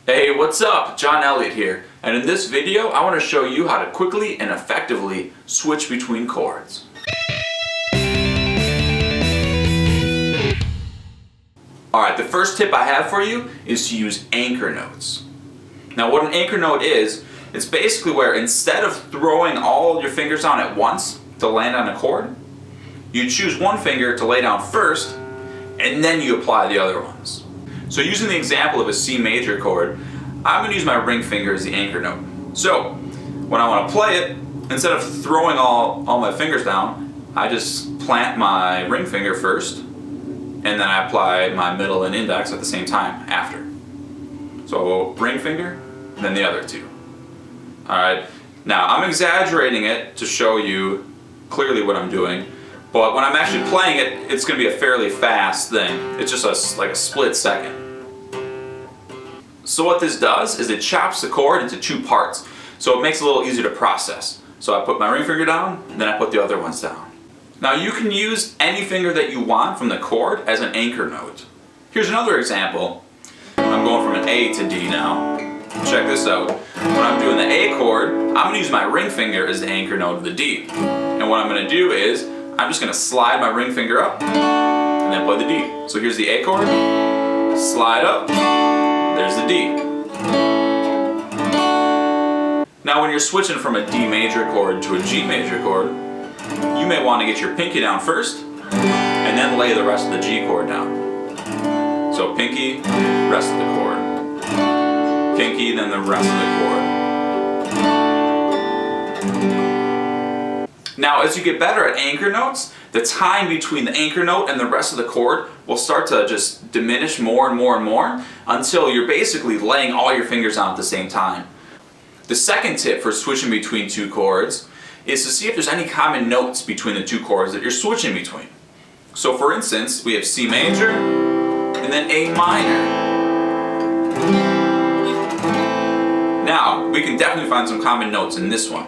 Hey, what's up? John Eleyet here, and in this video I want to show you how to quickly and effectively switch between chords. Alright, the first tip I have for you is to use anchor notes. Now what an anchor note is, it's basically where instead of throwing all your fingers down at once to land on a chord, you choose one finger to lay down first and then you apply the other ones. So using the example of a C major chord, I'm going to use my ring finger as the anchor note. So when I want to play it, instead of throwing all my fingers down, I just plant my ring finger first and then I apply my middle and index at the same time after. So ring finger, then the other two. Alright, now I'm exaggerating it to show you clearly what I'm doing, but when I'm actually playing it, it's going to be a fairly fast thing. It's just like a split second. So what this does is it chops the chord into two parts, so it makes it a little easier to process. So I put my ring finger down, then I put the other ones down. Now you can use any finger that you want from the chord as an anchor note. Here's another example. I'm going from an A to D now. Check this out. When I'm doing the A chord, I'm going to use my ring finger as the anchor note of the D. And what I'm going to do is, I'm just going to slide my ring finger up and then play the D. So here's the A chord, slide up, there's the D. Now when you're switching from a D major chord to a G major chord, you may want to get your pinky down first and then lay the rest of the G chord down. So pinky, rest of the chord. Pinky, then the rest of the chord. Now as you get better at anchor notes, the time between the anchor note and the rest of the chord will start to just diminish more and more and more until you're basically laying all your fingers on at the same time. The second tip for switching between two chords is to see if there's any common notes between the two chords that you're switching between. So for instance, we have C major and then A minor. Now, we can definitely find some common notes in this one.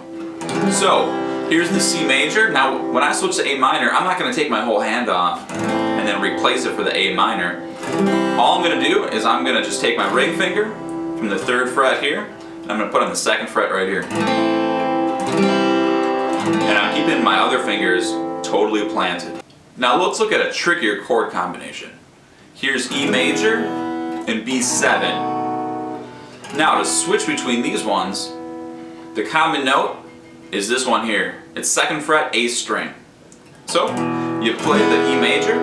So, here's the C major. Now, when I switch to A minor, I'm not going to take my whole hand off and then replace it for the A minor. All I'm going to do is I'm going to just take my ring finger from the 3rd fret here, and I'm going to put on the 2nd fret right here. And I'm keeping my other fingers totally planted. Now let's look at a trickier chord combination. Here's E major and B7. Now to switch between these ones, the common note is this one here. It's 2nd fret, A string. So you play the E major,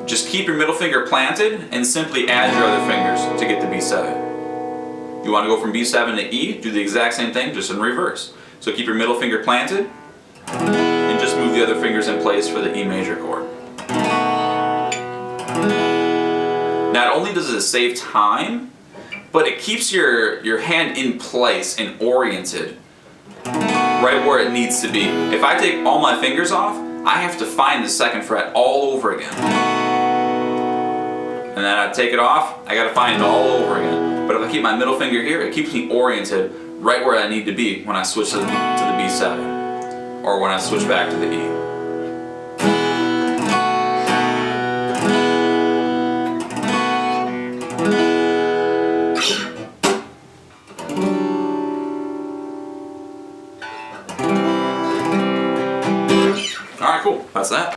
just keep your middle finger planted and simply add your other fingers to get to B7. You want to go from B7 to E, do the exact same thing, just in reverse. So keep your middle finger planted and just move the other fingers in place for the E major chord. Not only does it save time, but it keeps your hand in place and oriented right where it needs to be. If I take all my fingers off, I have to find the 2nd fret all over again. And then I take it off, I gotta find it all over again. But if I keep my middle finger here, it keeps me oriented right where I need to be when I switch to the B7 or when I switch back to the E. Alright, cool. That's that.